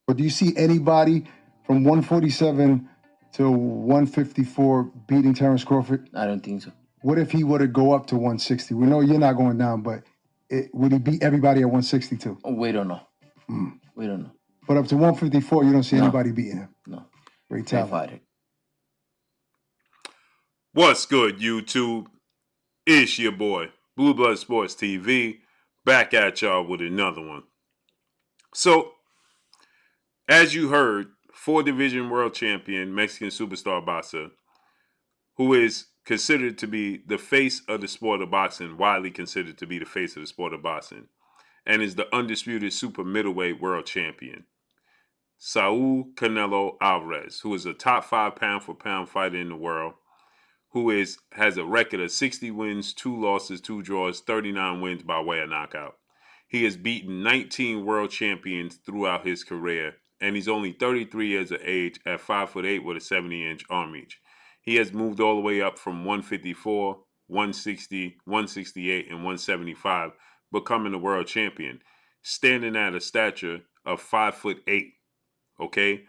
But do you see anybody from 147 to 154 beating Terence Crawford? I don't think so. What if he were to go up to 160? We know you're not going down, but would he beat everybody at 162? We don't know. We don't know. But up to 154, you don't see No. anybody beating him. No. Great Great talent. fighter. What's good, YouTube? It's your boy, Blue Blood Sports TV, back at y'all with another one. So, as you heard, 4-division world champion, Mexican superstar boxer, who is considered to be the face of the sport of boxing, widely considered to be the face of the sport of boxing, and is the undisputed super middleweight world champion, Saul Canelo Alvarez, who is a top 5 pound-for-pound fighter in the world, who has a record of 60 wins, 2 losses, 2 draws, 39 wins by way of knockout. He has beaten 19 world champions throughout his career, and he's only 33 years of age at 5'8" with a 70-inch arm reach. He has moved all the way up from 154, 160, 168, and 175, becoming a world champion, standing at a stature of 5'8". Okay?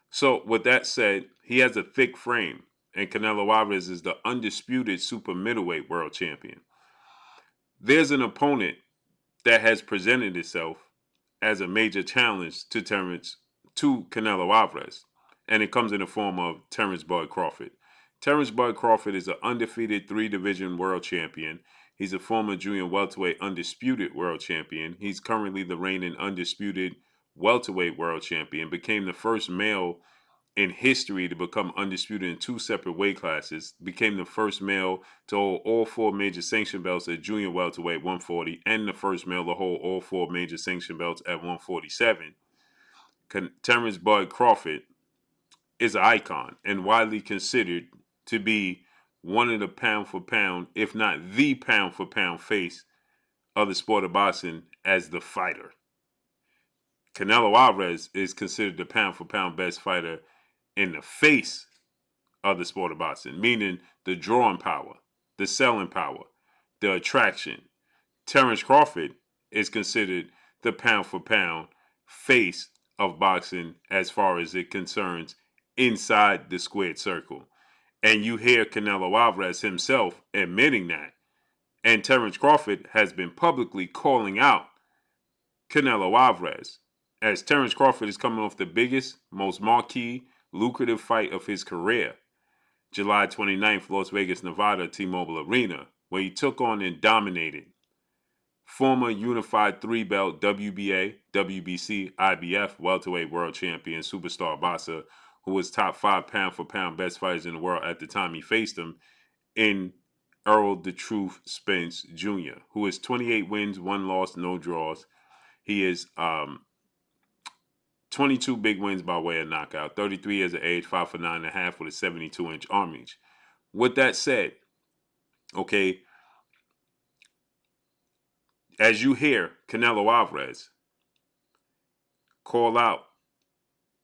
So, with that said, he has a thick frame, and Canelo Alvarez is the undisputed super middleweight world champion. There's an opponent that has presented itself as a major challenge to Canelo Alvarez, and it comes in the form of Terence Bud Crawford. Terence Bud Crawford is an undefeated 3-division world champion. He's a former junior welterweight undisputed world champion. He's currently the reigning undisputed welterweight world champion, became the first male in history to become undisputed in 2 separate weight classes, became the first male to hold all 4 major sanction belts at junior welterweight 140, and the first male to hold all 4 major sanction belts at 147. Terence Bud Crawford is an icon and widely considered to be one of the pound-for-pound, if not the pound-for-pound face of the sport of boxing as the fighter. Canelo Alvarez is considered the pound-for-pound best fighter in the face of the sport of boxing, meaning the drawing power, the selling power, the attraction. Terence Crawford is considered the pound-for-pound face of boxing as far as it concerns inside the squared circle. And you hear Canelo Alvarez himself admitting that. And Terence Crawford has been publicly calling out Canelo Alvarez, as Terence Crawford is coming off the biggest, most marquee, lucrative fight of his career, July 29th, Las Vegas, Nevada, T-Mobile Arena, where he took on and dominated former unified 3-belt WBA, WBC, IBF welterweight world champion, superstar boxer, who was top 5 pound-for-pound best fighters in the world at the time he faced him, in Earl the Truth Spence Jr., who is 28 wins, 1 loss, no draws. He is 22 big wins by way of knockout, 33 years of age, 5'9.5" with a 72-inch arm reach. With that said, okay, as you hear Canelo Alvarez call out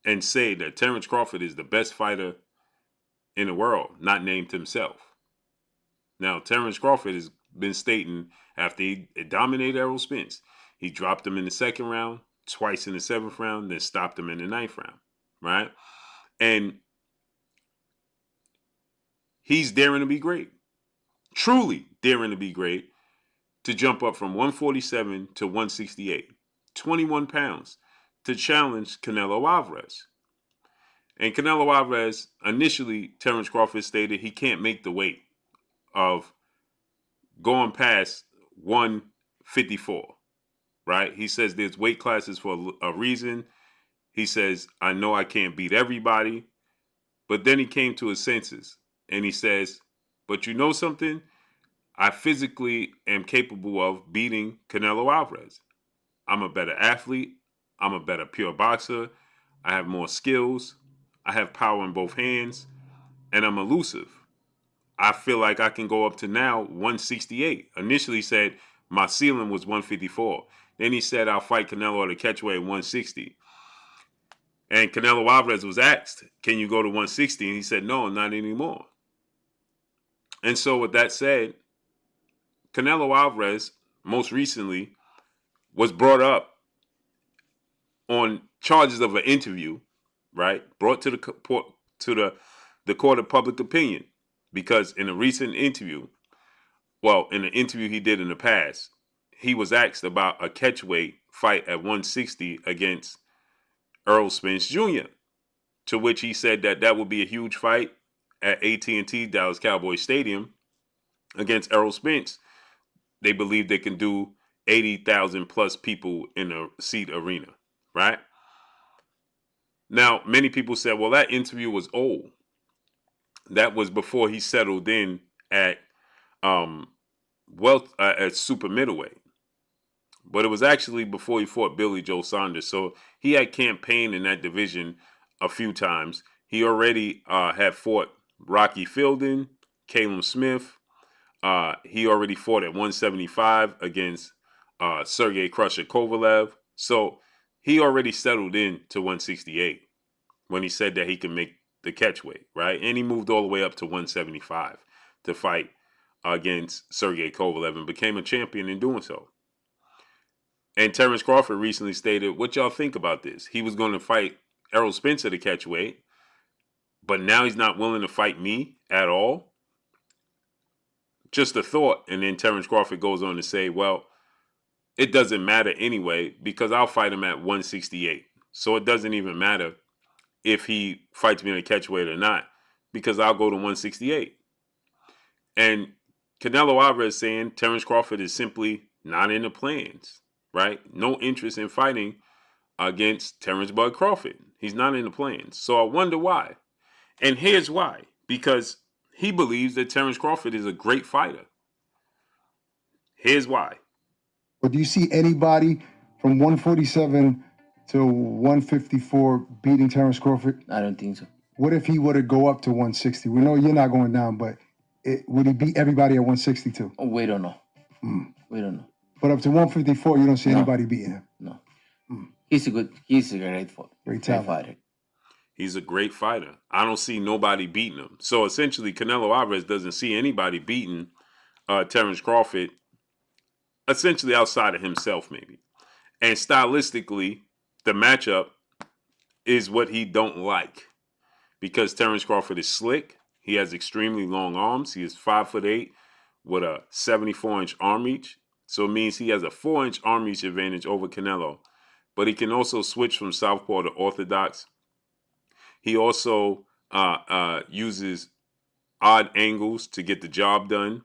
and say that Terence Crawford is the best fighter in the world, not named himself. Now, Terence Crawford has been stating after he dominated Errol Spence, he dropped him in the 2nd round, twice in the 7th round, then stopped him in the 9th round, right? And he's daring to be great, truly daring to be great, to jump up from 147 to 168, 21 pounds, to challenge Canelo Alvarez. And Canelo Alvarez, initially, Terence Crawford stated he can't make the weight of going past 154, right? He says there's weight classes for a reason. He says, I know I can't beat everybody. But then he came to his senses and he says, but you know something? I physically am capable of beating Canelo Alvarez. I'm a better athlete. I'm a better pure boxer. I have more skills. I have power in both hands. And I'm elusive. I feel like I can go up to now 168. Initially said my ceiling was 154. Then he said I'll fight Canelo at a catchweight at 160. And Canelo Alvarez was asked, can you go to 160? And he said, no, not anymore. And so with that said, Canelo Alvarez most recently was brought up on charges of an interview, right? Brought to the court of public opinion, because in a recent interview, well, in an interview he did in the past, he was asked about a catchweight fight at 160 against Errol Spence Jr., to which he said that that would be a huge fight at AT&T Dallas Cowboys Stadium against Errol Spence. They believe they can do 80,000 plus people in a seat arena, right? Now, many people said, well, that interview was old. That was before he settled in at at super middleweight. But it was actually before he fought Billy Joe Saunders. So he had campaigned in that division a few times. He already had fought Rocky Fielding, Caleb Smith. He already fought at 175 against Sergey Crusher Kovalev. So he already settled in to 168 when he said that he can make the catchweight, right? And he moved all the way up to 175 to fight against Sergey Kovalev and became a champion in doing so. And Terence Crawford recently stated, what y'all think about this? He was going to fight Errol Spence at the catchweight, but now he's not willing to fight me at all. Just a thought. And then Terence Crawford goes on to say, well, it doesn't matter anyway, because I'll fight him at 168. So it doesn't even matter if he fights me in a catchweight or not, because I'll go to 168. And Canelo Alvarez saying Terence Crawford is simply not in the plans, right? No interest in fighting against Terence Bud Crawford. He's not in the plans. So I wonder why. And here's why. Because he believes that Terence Crawford is a great fighter. Here's why. But do you see anybody from 147 to 154 beating Terence Crawford? I don't think so. What if he were to go up to 160? We know you're not going down, but would he beat everybody at 162? We don't know. We don't know. But up to 154, you don't see No. anybody beating him. No. He's a great fighter. Great talent. He's a great fighter. I don't see nobody beating him. So essentially, Canelo Alvarez doesn't see anybody beating Terence Crawford, essentially outside of himself, maybe. And stylistically, the matchup is what he don't like, because Terence Crawford is slick. He has extremely long arms. He is 5'8" with a 74-inch arm reach. So it means he has a 4-inch arm reach advantage over Canelo. But he can also switch from southpaw to orthodox. He also uses odd angles to get the job done.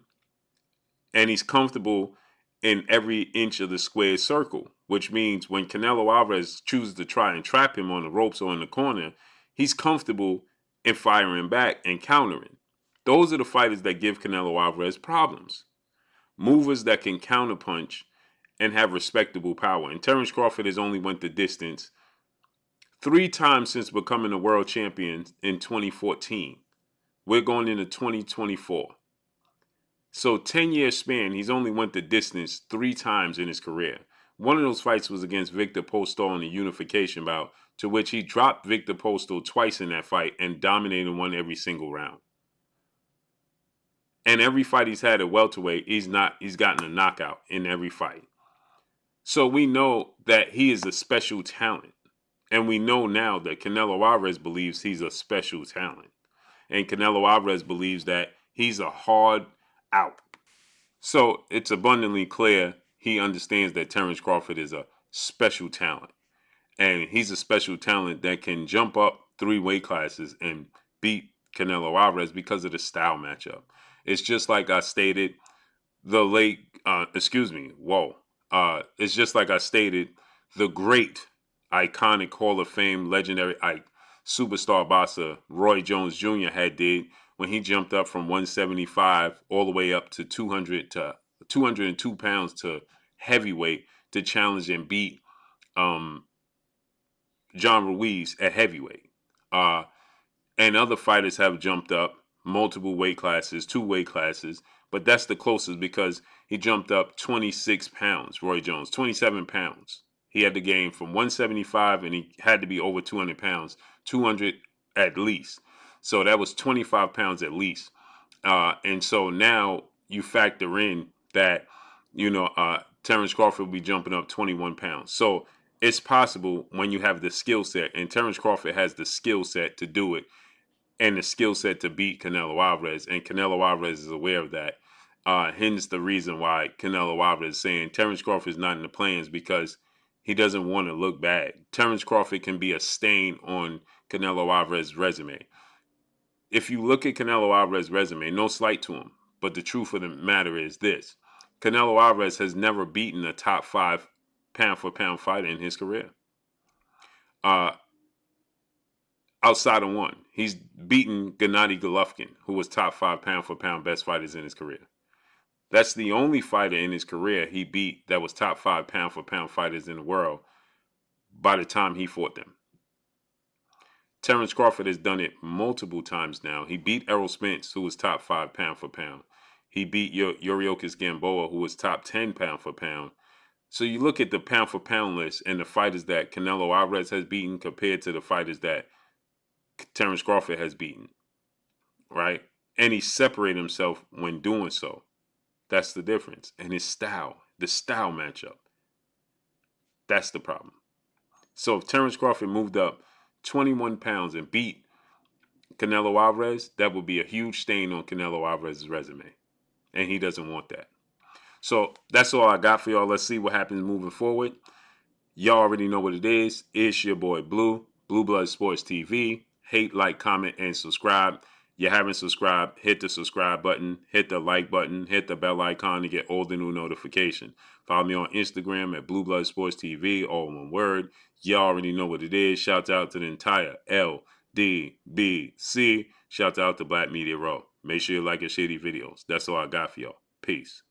And he's comfortable in every inch of the square circle, which means when Canelo Alvarez chooses to try and trap him on the ropes or in the corner, he's comfortable in firing back and countering. Those are the fighters that give Canelo Alvarez problems. Movers that can counterpunch and have respectable power. And Terence Crawford has only went the distance 3 times since becoming a world champion in 2014. We're going into 2024. So 10-year span, he's only went the distance 3 times in his career. One of those fights was against Victor Postol in the unification bout, to which he dropped Victor Postol twice in that fight and dominated and won every single round. And every fight he's had at welterweight, he's gotten a knockout in every fight. So we know that he is a special talent. And we know now that Canelo Alvarez believes he's a special talent. And Canelo Alvarez believes that he's a hard out. So it's abundantly clear he understands that Terence Crawford is a special talent. And he's a special talent that can jump up 3 weight classes and beat Canelo Alvarez because of the style matchup. It's just like I stated, it's just like I stated, the great, iconic Hall of Fame, legendary superstar boxer Roy Jones Jr. had did when he jumped up from 175 all the way up to 202 pounds to heavyweight to challenge and beat John Ruiz at heavyweight. And other fighters have jumped up multiple weight classes, 2 weight classes, but that's the closest because he jumped up 26 pounds, Roy Jones, 27 pounds. He had to gain from 175 and he had to be over 200 pounds, 200 at least. So that was 25 pounds at least. And so now you factor in that, Terence Crawford will be jumping up 21 pounds. So it's possible when you have the skill set, and Terence Crawford has the skill set to do it, and the skill set to beat Canelo Alvarez, and Canelo Alvarez is aware of that. Hence the reason why Canelo Alvarez is saying Terence Crawford is not in the plans, because he doesn't want to look bad. Terence Crawford can be a stain on Canelo Alvarez's resume. If you look at Canelo Alvarez's resume, no slight to him, but the truth of the matter is this: Canelo Alvarez has never beaten a top 5 pound-for-pound fighter in his career. Outside of one, he's beaten Gennady Golovkin, who was top 5 pound-for-pound best fighters in his career. That's the only fighter in his career he beat that was top 5 pound-for-pound fighters in the world by the time he fought them. Terence Crawford has done it multiple times now. He beat Errol Spence, who was top 5 pound-for-pound. He beat Yuriorkis Gamboa, who was top 10 pound-for-pound. So you look at the pound-for-pound list and the fighters that Canelo Alvarez has beaten compared to the fighters that Terence Crawford has beaten, right? And he separated himself when doing so. That's the difference. And his style, the style matchup, that's the problem. So if Terence Crawford moved up 21 pounds and beat Canelo Alvarez, that would be a huge stain on Canelo Alvarez's resume. And he doesn't want that. So that's all I got for y'all. Let's see what happens moving forward. Y'all already know what it is. It's your boy Blue, Blue Blood Sports TV. Hate, like, comment, and subscribe. You haven't subscribed, hit the subscribe button, hit the like button, hit the bell icon to get all the new notifications. Follow me on Instagram at Blue Blood Sports TV, all one word. You already know what it is. Shout out to the entire LDBC. Shout out to Black Media Row. Make sure you like and share these videos. That's all I got for y'all. Peace.